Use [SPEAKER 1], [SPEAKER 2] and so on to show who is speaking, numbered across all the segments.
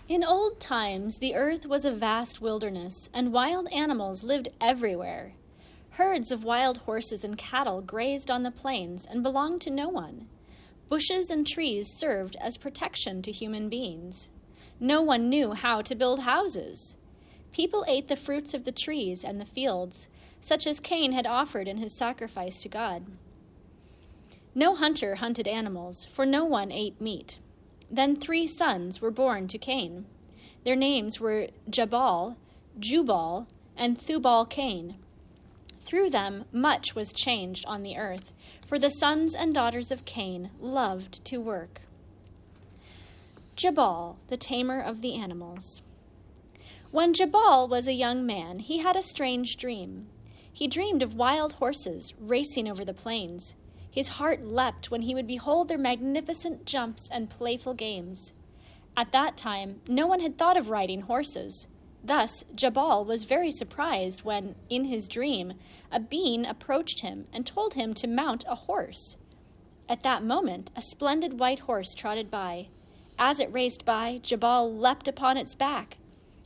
[SPEAKER 1] In old times, the earth was a vast wilderness, and wild animals lived everywhere. Herds of wild horses and cattle grazed on the plains and belonged to no one. Bushes and trees served as protection to human beings. No one knew how to build houses. People ate the fruits of the trees and the fields, such as Cain had offered in his sacrifice to God. No hunter hunted animals, for no one ate meat. Then 3 sons were born to Cain. Their names were Jabal, Jubal, and Thubal-Cain. Through them much was changed on the earth, for the sons and daughters of Cain loved to work. Jabal, the tamer of the animals. When Jabal was a young man, he had a strange dream. He dreamed of wild horses racing over the plains. His heart leapt when he would behold their magnificent jumps and playful games. At that time, no one had thought of riding horses. Thus, Jabal was very surprised when, in his dream, a being approached him and told him to mount a horse. At that moment, a splendid white horse trotted by. As it raced by, Jabal leapt upon its back.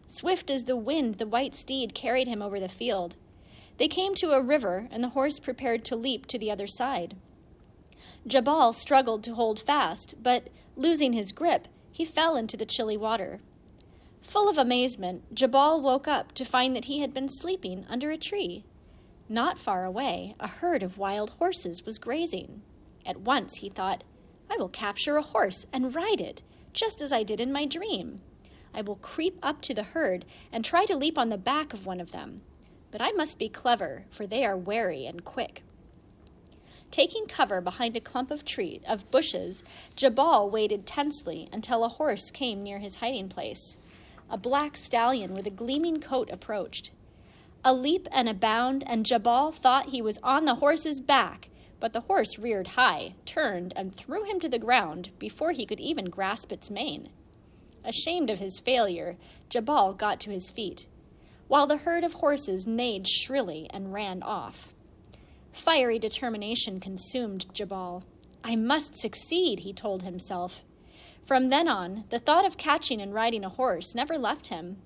[SPEAKER 1] Swift as the wind, the white steed carried him over the field. They came to a river, and the horse prepared to leap to the other side. Jabal struggled to hold fast, but, losing his grip, he fell into the chilly water. Full of amazement, Jabal woke up to find that he had been sleeping under a tree. Not far away, a herd of wild horses was grazing. At once he thought, "I will capture a horse and ride it, just as I did in my dream. I will creep up to the herd and try to leap on the back of one of them. But I must be clever, for they are wary and quick." Taking cover behind a clump of bushes, Jabal waited tensely until a horse came near his hiding place. A black stallion with a gleaming coat approached. A leap and a bound, and Jabal thought he was on the horse's back, but the horse reared high, turned, and threw him to the ground before he could even grasp its mane. Ashamed of his failure, Jabal got to his feet, while the herd of horses neighed shrilly and ran off. Fiery determination consumed Jabal. "I must succeed," he told himself. From then on, the thought of catching and riding a horse never left him.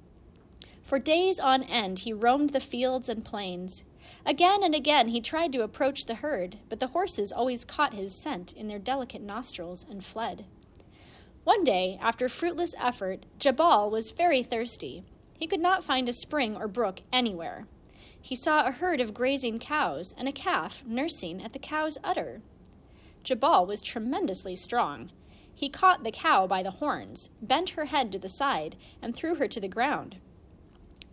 [SPEAKER 1] For days on end, he roamed the fields and plains. Again and again, he tried to approach the herd, but the horses always caught his scent in their delicate nostrils and fled. One day, after fruitless effort, Jabal was very thirsty. He could not find a spring or brook anywhere. He saw a herd of grazing cows and a calf nursing at the cow's udder. Jabal was tremendously strong. He caught the cow by the horns, bent her head to the side, and threw her to the ground.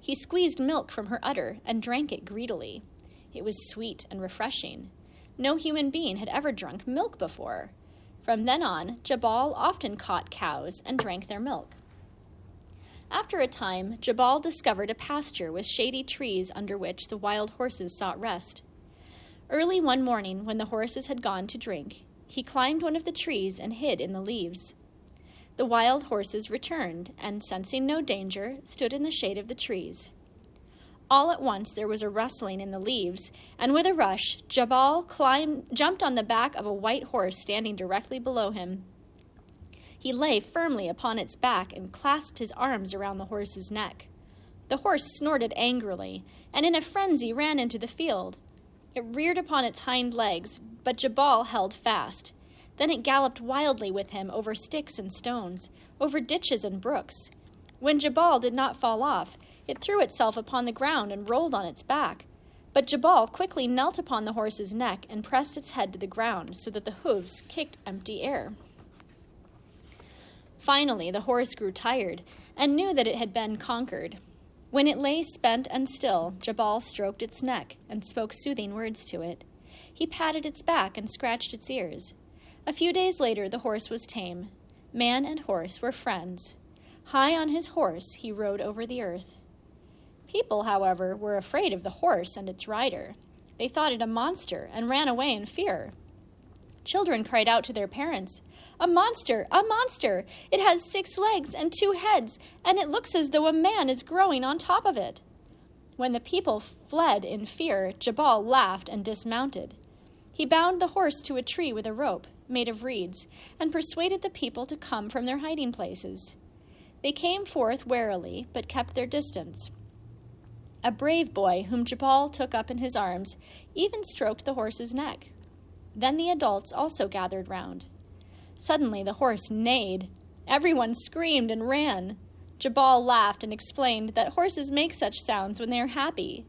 [SPEAKER 1] He squeezed milk from her udder and drank it greedily. It was sweet and refreshing. No human being had ever drunk milk before. From then on, Jabal often caught cows and drank their milk. After a time, Jabal discovered a pasture with shady trees under which the wild horses sought rest. Early one morning, when the horses had gone to drink, he climbed one of the trees and hid in the leaves. The wild horses returned, and, sensing no danger, stood in the shade of the trees. All at once there was a rustling in the leaves, and with a rush, Jabal jumped on the back of a white horse standing directly below him. He lay firmly upon its back and clasped his arms around the horse's neck. The horse snorted angrily, and in a frenzy ran into the field. It reared upon its hind legs, but Jabal held fast. Then it galloped wildly with him over sticks and stones, over ditches and brooks. When Jabal did not fall off, it threw itself upon the ground and rolled on its back. But Jabal quickly knelt upon the horse's neck and pressed its head to the ground so that the hooves kicked empty air. Finally, the horse grew tired and knew that it had been conquered. When it lay spent and still, Jabal stroked its neck and spoke soothing words to it. He patted its back and scratched its ears. A few days later, the horse was tame. Man and horse were friends. High on his horse, he rode over the earth. People, however, were afraid of the horse and its rider. They thought it a monster and ran away in fear. Children cried out to their parents, "A monster! A monster! It has 6 legs and 2 heads, and it looks as though a man is growing on top of it." When the people fled in fear, Jabal laughed and dismounted. He bound the horse to a tree with a rope made of reeds and persuaded the people to come from their hiding places. They came forth warily, but kept their distance. A brave boy, whom Jabal took up in his arms, even stroked the horse's neck. Then the adults also gathered round. Suddenly the horse neighed. Everyone screamed and ran. Jabal laughed and explained that horses make such sounds when they are happy.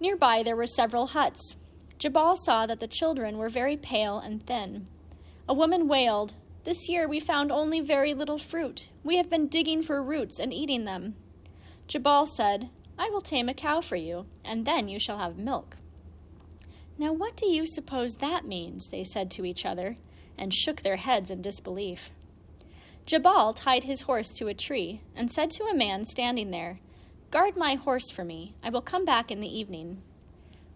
[SPEAKER 1] Nearby there were several huts. Jabal saw that the children were very pale and thin. A woman wailed, "This year we found only very little fruit. We have been digging for roots and eating them." Jabal said, "I will tame a cow for you, and then you shall have milk." "Now what do you suppose that means?" they said to each other, and shook their heads in disbelief. Jabal tied his horse to a tree and said to a man standing there, "Guard my horse for me. I will come back in the evening."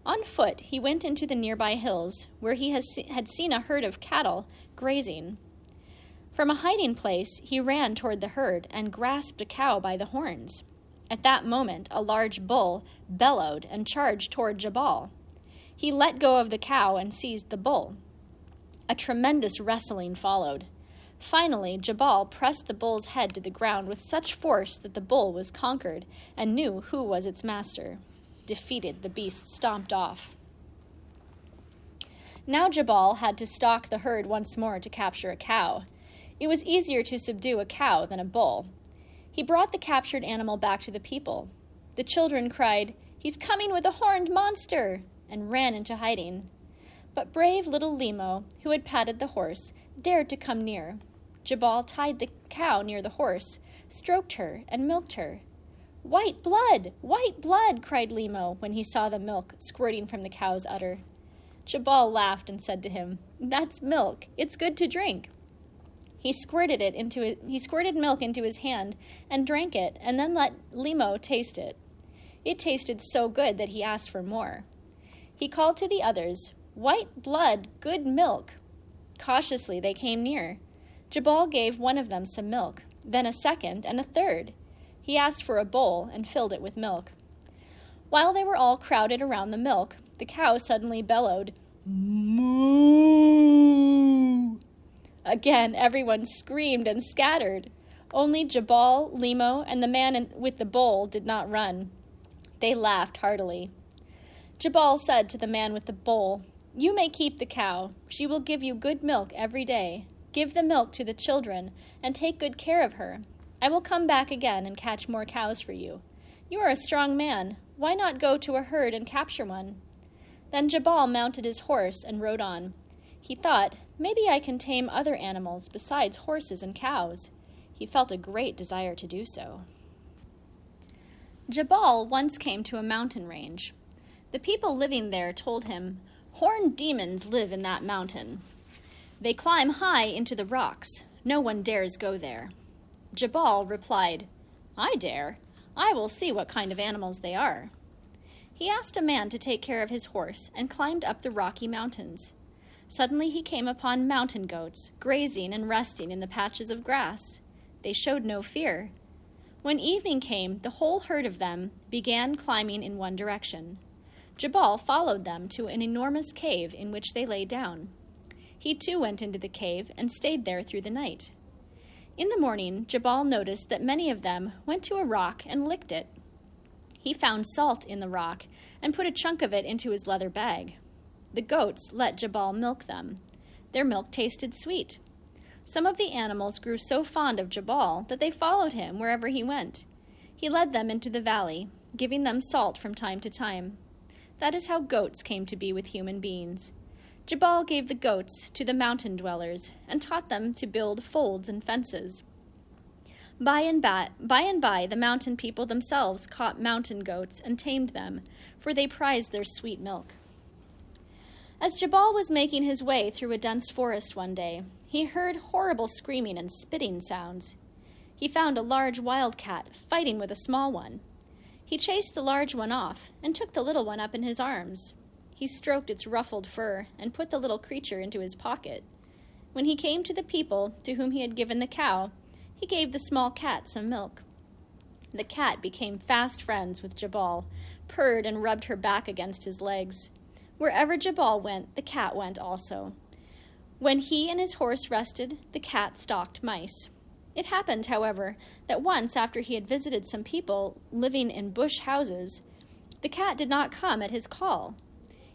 [SPEAKER 1] On foot, he went into the nearby hills, where he had seen a herd of cattle grazing. From a hiding place, he ran toward the herd and grasped a cow by the horns. At that moment, a large bull bellowed and charged toward Jabal. He let go of the cow and seized the bull. A tremendous wrestling followed. Finally, Jabal pressed the bull's head to the ground with such force that the bull was conquered and knew who was its master. Defeated, the beast stomped off. Now Jabal had to stalk the herd once more to capture a cow. It was easier to subdue a cow than a bull. He brought the captured animal back to the people. The children cried, "He's coming with a horned monster!" and ran into hiding. But brave little Limo, who had patted the horse, dared to come near. Jabal tied the cow near the horse, stroked her, and milked her. "White blood! White blood!" cried Limo when he saw the milk squirting from the cow's udder. Jabal laughed and said to him, "That's milk. It's good to drink." He squirted milk into his hand and drank it, and then let Limo taste it. It tasted so good that he asked for more. He called to the others, "White blood, good milk." Cautiously they came near. Jabal gave one of them some milk, then a second and a third. He asked for a bowl and filled it with milk. While they were all crowded around the milk, the cow suddenly bellowed, "Moo!" Again, everyone screamed and scattered. Only Jabal, Limo, and the man with the bowl did not run. They laughed heartily. Jabal said to the man with the bowl, "You may keep the cow. She will give you good milk every day. Give the milk to the children and take good care of her. I will come back again and catch more cows for you. You are a strong man. Why not go to a herd and capture one?" Then Jabal mounted his horse and rode on. He thought, "Maybe I can tame other animals besides horses and cows." He felt a great desire to do so. Jabal once came to a mountain range. The people living there told him, "Horned demons live in that mountain. They climb high into the rocks. No one dares go there." Jabal replied, "I dare. I will see what kind of animals they are." He asked a man to take care of his horse and climbed up the rocky mountains. Suddenly he came upon mountain goats, grazing and resting in the patches of grass. They showed no fear. When evening came, the whole herd of them began climbing in one direction. Jabal followed them to an enormous cave in which they lay down. He too went into the cave and stayed there through the night. In the morning, Jabal noticed that many of them went to a rock and licked it. He found salt in the rock and put a chunk of it into his leather bag. The goats let Jabal milk them. Their milk tasted sweet. Some of the animals grew so fond of Jabal that they followed him wherever he went. He led them into the valley, giving them salt from time to time. That is how goats came to be with human beings. Jabal gave the goats to the mountain dwellers and taught them to build folds and fences. By and by, the mountain people themselves caught mountain goats and tamed them, for they prized their sweet milk. As Jabal was making his way through a dense forest one day, he heard horrible screaming and spitting sounds. He found a large wildcat fighting with a small one. He chased the large one off and took the little one up in his arms. He stroked its ruffled fur and put the little creature into his pocket. When he came to the people to whom he had given the cow, he gave the small cat some milk. The cat became fast friends with Jabal, purred and rubbed her back against his legs. Wherever Jabal went, the cat went also. When he and his horse rested, the cat stalked mice. It happened, however, that once after he had visited some people living in bush houses, the cat did not come at his call.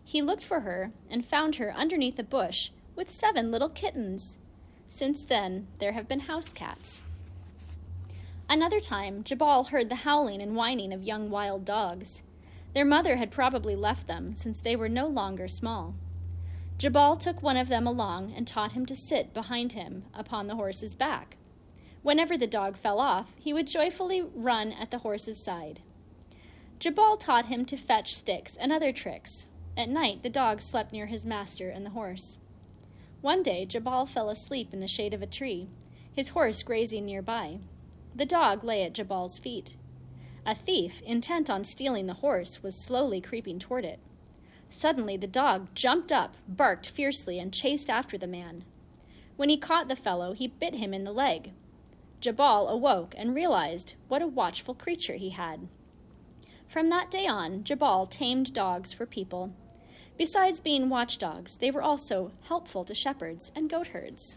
[SPEAKER 1] He looked for her and found her underneath a bush with 7 little kittens. Since then, there have been house cats. Another time, Jabal heard the howling and whining of young wild dogs. Their mother had probably left them, since they were no longer small. Jabal took one of them along and taught him to sit behind him upon the horse's back. Whenever the dog fell off, he would joyfully run at the horse's side. Jabal taught him to fetch sticks and other tricks. At night, the dog slept near his master and the horse. One day, Jabal fell asleep in the shade of a tree, his horse grazing nearby. The dog lay at Jabal's feet. A thief, intent on stealing the horse, was slowly creeping toward it. Suddenly, the dog jumped up, barked fiercely, and chased after the man. When he caught the fellow, he bit him in the leg. Jabal awoke and realized what a watchful creature he had. From that day on, Jabal tamed dogs for people. Besides being watchdogs, they were also helpful to shepherds and goatherds.